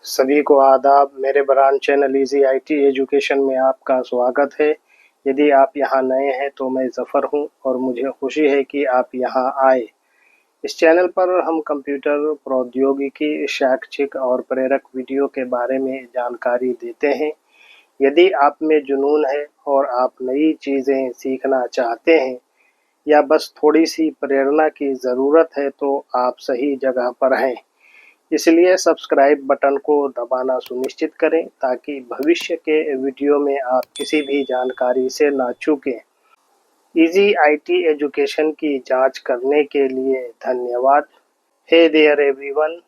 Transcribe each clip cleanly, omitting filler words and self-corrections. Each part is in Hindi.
सभी को आदाब। मेरे brand channel easy IT education में आपका स्वागत है। यदि आप यहां नए हैं तो मैं ज़फ़र हूं और मुझे खुशी है कि आप यहां आए। इस चैनल पर हम कंप्यूटर प्रौद्योगिकी, शैक्षिक और प्रेरक वीडियो के बारे में जानकारी देते हैं। यदि आप में जुनून है और आप नई चीज़ें सीखना चाहते हैं या बस थोड़ी सी प्रेरणा की ज़रूरत है तो आप सही जगह पर हैं। इसलिए सब्सक्राइब बटन को दबाना सुनिश्चित करें ताकि भविष्य के वीडियो में आप किसी भी जानकारी से ना चूकें। इजी आईटी एजुकेशन की जांच करने के लिए धन्यवाद। Hey there everyone,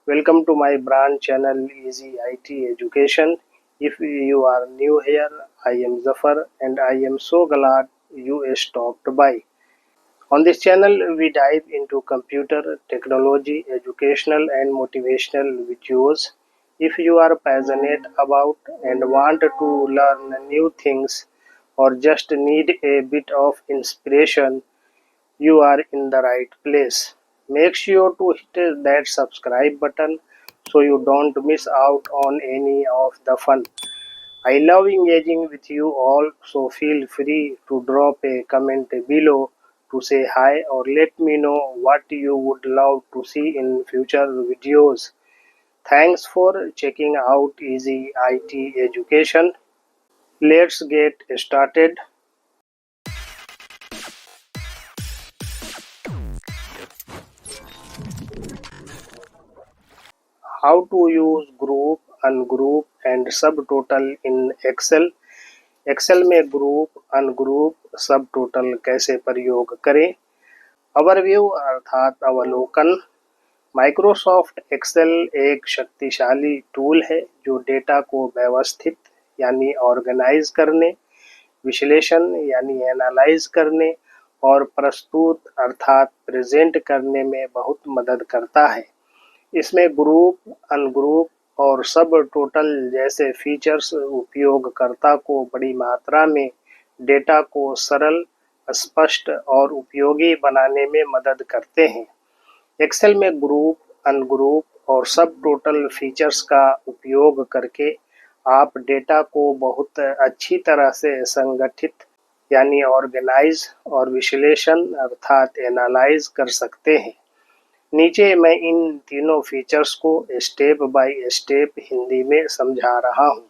welcome to my brand channel easy IT education. If you are new here, I am Zafar and I am so glad you stopped by. On this channel, we dive into computer technology, educational and motivational videos. If you are passionate about and want to learn new things or just need a bit of inspiration, you are in the right place. Make sure to hit that subscribe button so you don't miss out on any of the fun. I love engaging with you all, so feel free to drop a comment below to say hi or let me know what you would love to see in future videos. Thanks for checking out Easy IT Education. Let's get started. How to use group, ungroup and subtotal in Excel. Excel में ग्रुप, अनग्रुप, सब टोटल कैसे प्रयोग करें। ओवरव्यू अर्थात अवलोकन। माइक्रोसॉफ्ट एक्सेल एक शक्तिशाली टूल है जो डेटा को व्यवस्थित यानी ऑर्गेनाइज करने, विश्लेषण यानी एनालाइज करने और प्रस्तुत अर्थात प्रेजेंट करने में बहुत मदद करता है। इसमें ग्रुप, अनग्रुप और सब टोटल जैसे फीचर्स उपयोगकर्ता को बड़ी मात्रा में डेटा को सरल, स्पष्ट और उपयोगी बनाने में मदद करते हैं। एक्सेल में ग्रुप, अनग्रुप और सब टोटल फीचर्स का उपयोग करके आप डेटा को बहुत अच्छी तरह से संगठित यानी ऑर्गेनाइज और विश्लेषण अर्थात एनालाइज कर सकते हैं। नीचे मैं इन तीनों फीचर्स को स्टेप बाय स्टेप हिंदी में समझा रहा हूँ।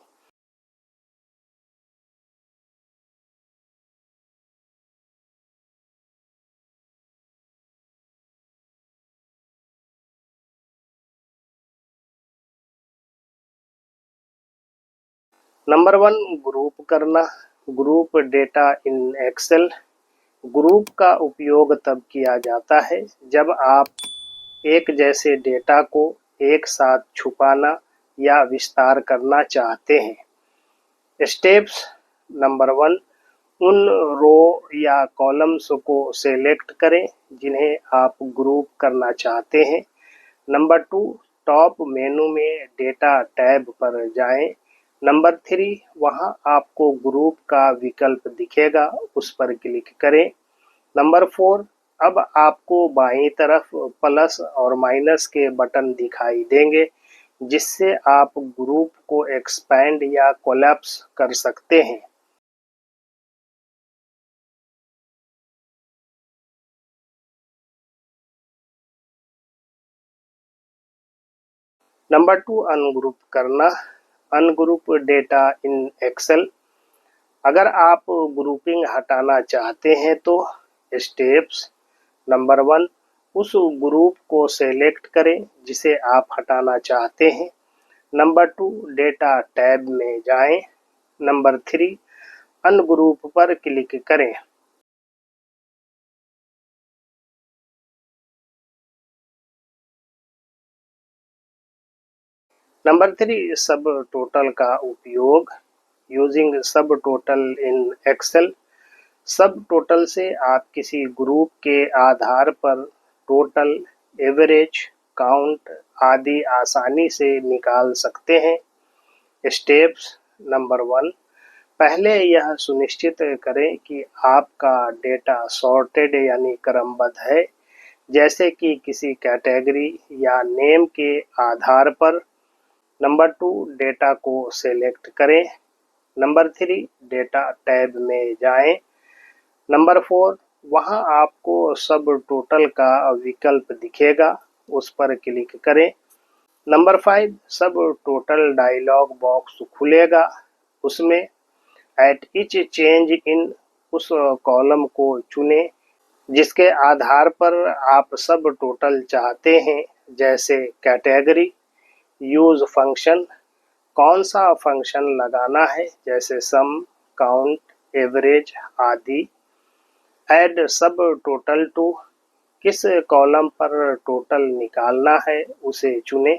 नंबर 1, ग्रुप करना। Group data in Excel. Group का उपयोग तब किया जाता है जब आप एक जैसे डेटा को एक साथ छुपाना या विस्तार करना चाहते हैं। स्टेप्स। नंबर 1, उन रो या कॉलम्स को सेलेक्ट करें जिन्हें आप ग्रुप करना चाहते हैं। नंबर 2, टॉप मेनू में डेटा टैब पर जाएं। नंबर 3, वहां आपको ग्रुप का विकल्प दिखेगा, उस पर क्लिक करें। नंबर 4, अब आपको बाईं तरफ प्लस और माइनस के बटन दिखाई देंगे जिससे आप ग्रुप को एक्सपैंड या कोलैप्स कर सकते हैं। नंबर 2, अनग्रुप करना। Ungroup data in Excel. अगर आप ग्रुपिंग हटाना चाहते हैं तो स्टेप्स। नंबर 1, उस ग्रुप को सेलेक्ट करें जिसे आप हटाना चाहते हैं। नंबर 2, डेटा टैब में जाएं। नंबर 3, अनग्रुप पर क्लिक करें। नंबर 3, सब टोटल का उपयोग। यूजिंग सब टोटल इन एक्सेल। सब टोटल से आप किसी ग्रुप के आधार पर टोटल, एवरेज, काउंट आदि आसानी से निकाल सकते हैं। स्टेप्स। नंबर 1, पहले यह सुनिश्चित करें कि आपका डेटा सॉर्टेड यानी क्रमबद्ध है, जैसे कि किसी कैटेगरी या नेम के आधार पर। नंबर 2, डेटा को सेलेक्ट करें। नंबर 3, डेटा टैब में जाएं। नंबर 4, वहां आपको सब टोटल का विकल्प दिखेगा, उस पर क्लिक करें। नंबर 5, सब टोटल डायलॉग बॉक्स खुलेगा, उसमें एट ईच चेंज इन उस कॉलम को चुनें जिसके आधार पर आप सब टोटल चाहते हैं, जैसे कैटेगरी, यूज फंक्शन, कौन सा फंक्शन लगाना है जैसे सम, काउंट, एवरेज आदि। ऐड सब टोटल टू, किस कॉलम पर टोटल निकालना है उसे चुनें।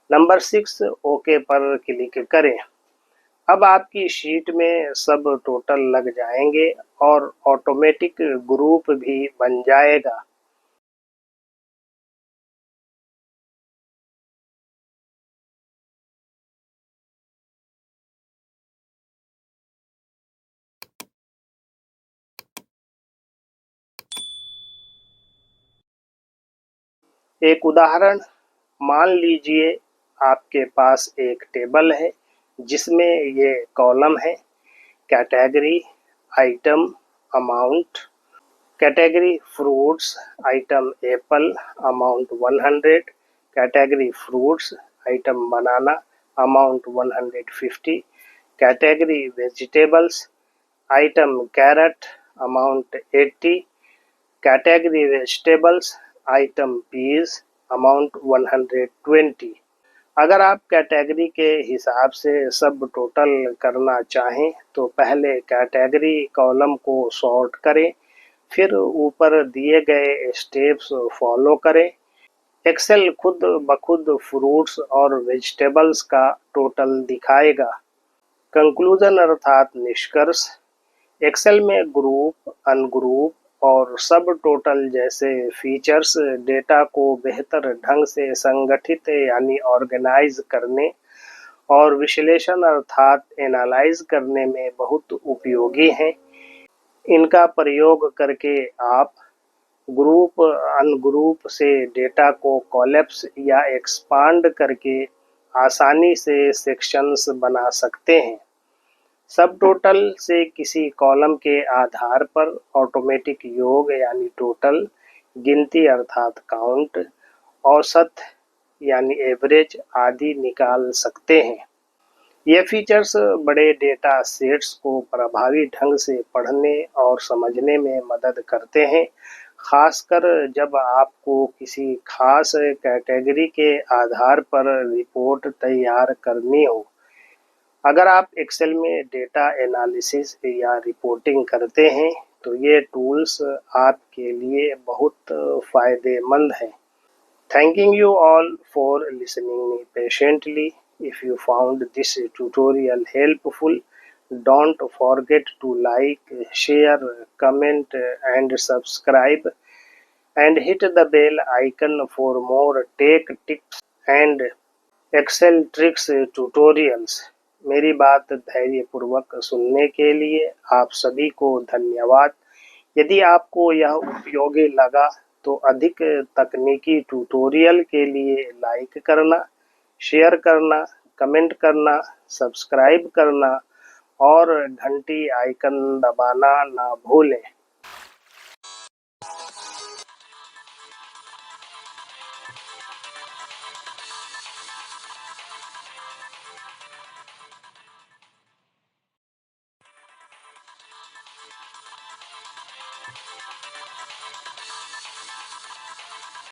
नंबर 6, ओके पर क्लिक करें। अब आपकी शीट में सब टोटल लग जाएंगे और ऑटोमेटिक ग्रुप भी बन जाएगा। एक उदाहरण, मान लीजिए आपके पास एक टेबल है जिसमें ये कॉलम है: category, item, amount. Category fruits, item apple, amount 100। Category fruits, item banana, amount 150। Category vegetables, item carrot, amount 80। Category vegetables, item peas, amount 120। अगर आप कैटेगरी के हिसाब से सब टोटल करना चाहें तो पहले कैटेगरी कॉलम को सॉर्ट करें, फिर ऊपर दिए गए स्टेप्स फॉलो करें। एक्सेल खुद ब खुद फ्रूट्स और वेजिटेबल्स का टोटल दिखाएगा। कंक्लूजन अर्थात निष्कर्ष, एक्सेल में ग्रुप, अनग्रुप और सब टोटल जैसे फीचर्स डेटा को बेहतर ढंग से संगठित यानी ऑर्गेनाइज करने और विश्लेषण अर्थात एनालाइज करने में बहुत उपयोगी हैं। इनका प्रयोग करके आप ग्रुप, अनग्रुप से डेटा को कोलैप्स या एक्सपांड करके आसानी से सेक्शंस बना सकते हैं। सब टोटल से किसी कॉलम के आधार पर ऑटोमेटिक योग यानी टोटल, गिनती अर्थात काउंट, औसत यानी एवरेज आदि निकाल सकते हैं। ये फीचर्स बड़े डेटा सेट्स को प्रभावी ढंग से पढ़ने और समझने में मदद करते हैं, खासकर जब आपको किसी खास कैटेगरी के आधार पर रिपोर्ट तैयार करनी हो। अगर आप एक्सेल में डेटा एनालिसिस या रिपोर्टिंग करते हैं तो ये टूल्स आपके लिए बहुत फायदेमंद हैं। Thanking you all for listening me patiently. If you found this tutorial helpful, don't forget to like, share, comment and subscribe, and hit the bell icon for more tech tips and Excel tricks tutorials. मेरी बात धैर्यपूर्वक सुनने के लिए आप सभी को धन्यवाद। यदि आपको यह उपयोगी लगा तो अधिक तकनीकी ट्यूटोरियल के लिए लाइक करना, शेयर करना, कमेंट करना, सब्सक्राइब करना और घंटी आइकन दबाना ना भूलें।